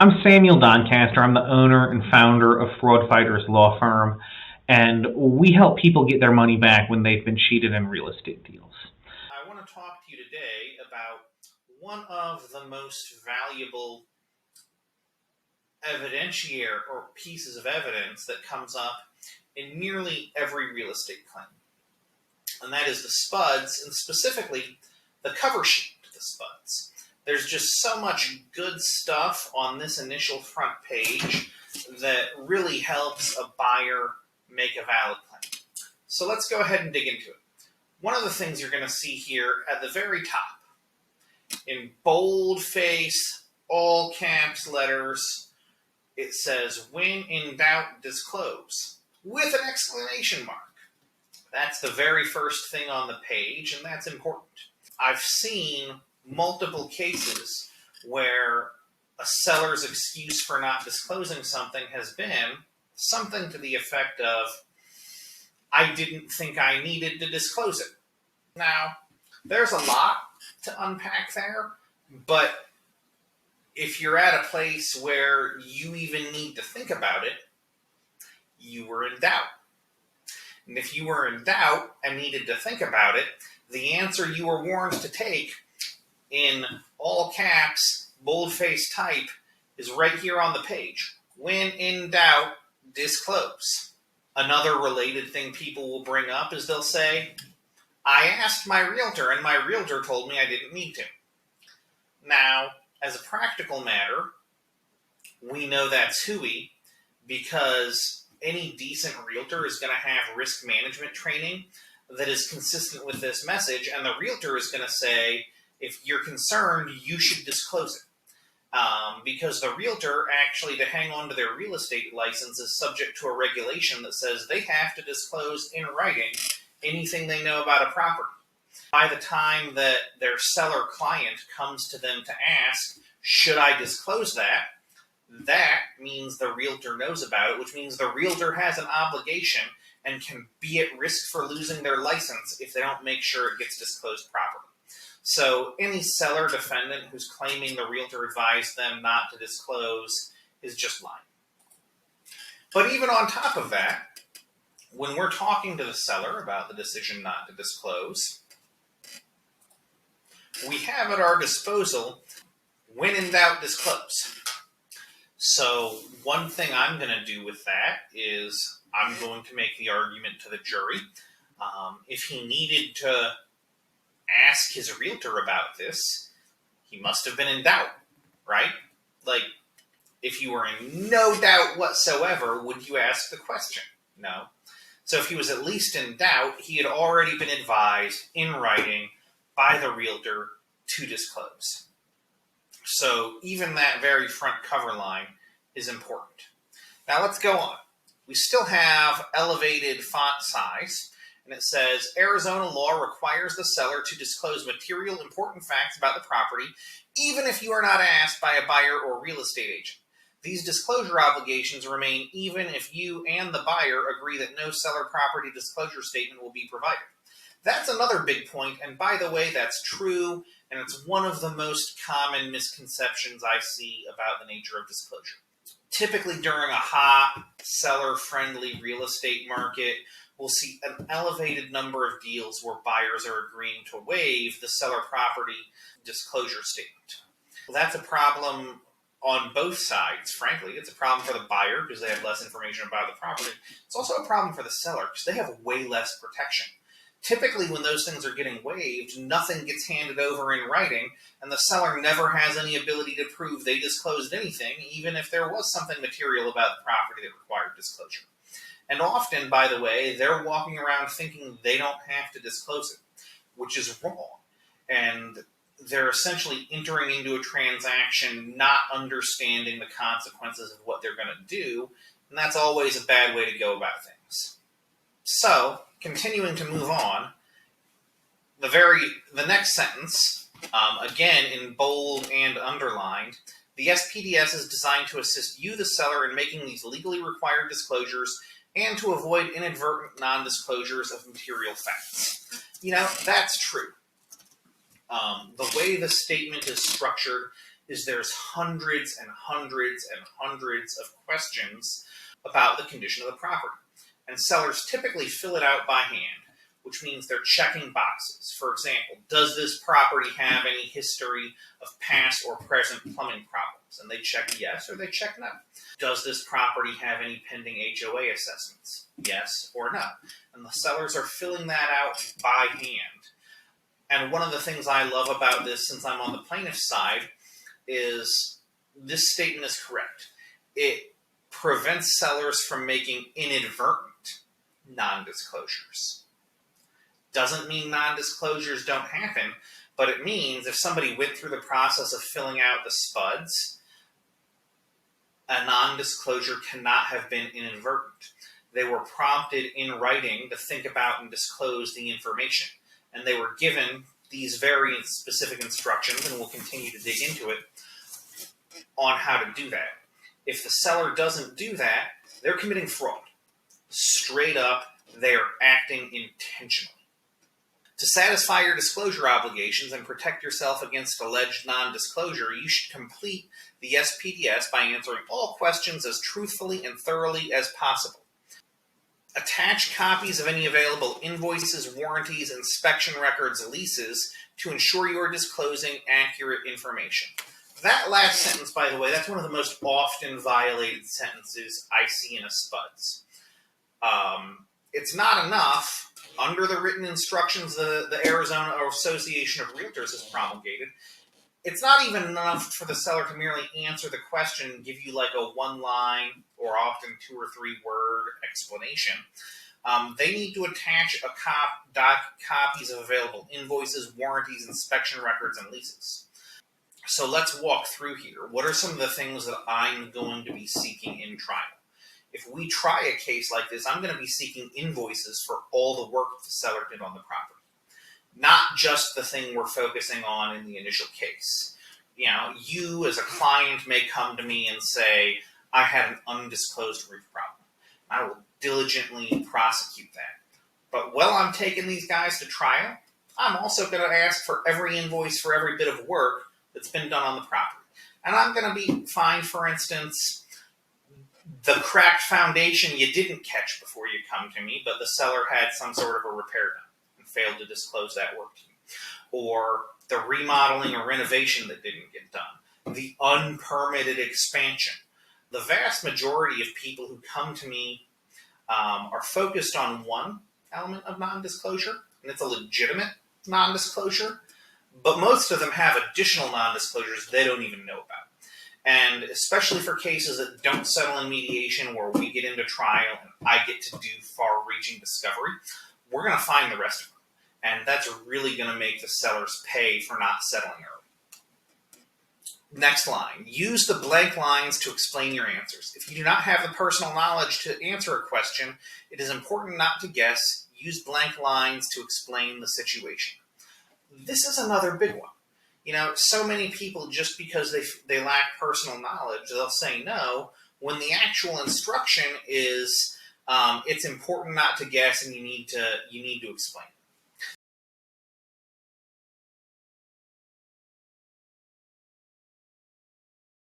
I'm Samuel Doncaster. I'm the owner and founder of Fraud Fighters Law Firm, and we help people get their money back when they've been cheated in real estate deals. I want to talk to you today about one of the most valuable evidentiary or pieces of evidence that comes up in nearly every real estate claim. And that is the SPUDs, and specifically the cover sheet to the SPUDs. There's just so much good stuff on this initial front page that really helps a buyer make a valid claim. So let's go ahead and dig into it. One of the things you're going to see here at the very top, in boldface, all caps letters, it says, "When in doubt, disclose," with an exclamation mark. That's the very first thing on the page, and that's important. I've seen multiple cases where a seller's excuse for not disclosing something has been something to the effect of, "I didn't think I needed to disclose it." Now, there's a lot to unpack there, but if you're at a place where you even need to think about it, you were in doubt. And if you were in doubt and needed to think about it, the answer you were warned to take in all caps, boldface type, is right here on the page. When in doubt, disclose. Another related thing people will bring up is they'll say, "I asked my realtor and my realtor told me I didn't need to." Now, as a practical matter, we know that's hooey because any decent realtor is going to have risk management training that is consistent with this message, and the realtor is going to say, if you're concerned, you should disclose it. Because the realtor, actually, to hang on to their real estate license, is subject to a regulation that says they have to disclose in writing anything they know about a property. By the time that their seller client comes to them to ask, "Should I disclose that?" that means the realtor knows about it, which means the realtor has an obligation and can be at risk for losing their license if they don't make sure it gets disclosed properly. So any seller defendant who's claiming the realtor advised them not to disclose is just lying. But even on top of that, when we're talking to the seller about the decision not to disclose, we have at our disposal, when in doubt, disclose. So one thing I'm going to do with that is I'm going to make the argument to the jury. If he needed to ask his realtor about this, he must have been in doubt, right? Like, if you were in no doubt whatsoever, would you ask the question? No. So if he was at least in doubt, he had already been advised in writing by the realtor to disclose. So even that very front cover line is important. Now let's go on. We still have elevated font size, and it says, "Arizona law requires the seller to disclose material important facts about the property, even if you are not asked by a buyer or real estate agent. These disclosure obligations remain even if you and the buyer agree that no seller property disclosure statement will be provided." That's another big point, and by the way, that's true, and it's one of the most common misconceptions I see about the nature of disclosure. Typically during a hot, seller-friendly real estate market, we'll see an elevated number of deals where buyers are agreeing to waive the seller property disclosure statement. Well, that's a problem on both sides, frankly. It's a problem for the buyer because they have less information about the property. It's also a problem for the seller because they have way less protection. Typically, when those things are getting waived, nothing gets handed over in writing, and the seller never has any ability to prove they disclosed anything, even if there was something material about the property that required disclosure. And often, by the way, they're walking around thinking they don't have to disclose it, which is wrong. And they're essentially entering into a transaction not understanding the consequences of what they're going to do, and that's always a bad way to go about things. So, continuing to move on, the next sentence, again in bold and underlined, "The SPDS is designed to assist you, the seller, in making these legally required disclosures and to avoid inadvertent non-disclosures of material facts." You know, that's true. The way the statement is structured is there's hundreds and hundreds and hundreds of questions about the condition of the property. And sellers typically fill it out by hand, which means they're checking boxes. For example, does this property have any history of past or present plumbing problems? And they check yes or they check no. Does this property have any pending HOA assessments? Yes or no. And the sellers are filling that out by hand. And one of the things I love about this, since I'm on the plaintiff's side, is this statement is correct. It prevents sellers from making inadvertent non-disclosures. Doesn't mean non-disclosures don't happen, but it means if somebody went through the process of filling out the SPDS, a non-disclosure cannot have been inadvertent. They were prompted in writing to think about and disclose the information, and they were given these very specific instructions, and we'll continue to dig into it, on how to do that. If the seller doesn't do that, they're committing fraud. Straight up, they're acting intentionally. To satisfy your disclosure obligations and protect yourself against alleged non-disclosure, you should complete the SPDS by answering all questions as truthfully and thoroughly as possible. Attach copies of any available invoices, warranties, inspection records, leases to ensure you are disclosing accurate information. That last sentence, by the way, that's one of the most often violated sentences I see in a SPDS. It's not enough. Under the written instructions the Arizona Association of Realtors has promulgated, it's not even enough for the seller to merely answer the question and give you like a one-line or often 2 or 3 word explanation. They need to attach copies of available invoices, warranties, inspection records, and leases. So let's walk through here. What are some of the things that I'm going to be seeking in trial? If we try a case like this, I'm going to be seeking invoices for all the work the seller did on the property. Not just the thing we're focusing on in the initial case. You know, you as a client may come to me and say, I had an undisclosed roof problem. I will diligently prosecute that. But while I'm taking these guys to trial, I'm also going to ask for every invoice for every bit of work that's been done on the property. And I'm going to be fined, for instance, the cracked foundation you didn't catch before you come to me, but the seller had some sort of a repair done and failed to disclose that work to you. Or the remodeling or renovation that didn't get done. The unpermitted expansion. The vast majority of people who come to me are focused on one element of non-disclosure, and it's a legitimate non-disclosure, but most of them have additional non-disclosures they don't even know about. And especially for cases that don't settle in mediation, where we get into trial and I get to do far-reaching discovery, we're going to find the rest of them. And that's really going to make the sellers pay for not settling early. Next line. Use the blank lines to explain your answers. If you do not have the personal knowledge to answer a question, it is important not to guess. Use blank lines to explain the situation. This is another big one. You know, so many people, just because they lack personal knowledge, they'll say no, when the actual instruction is it's important not to guess and you need to explain it.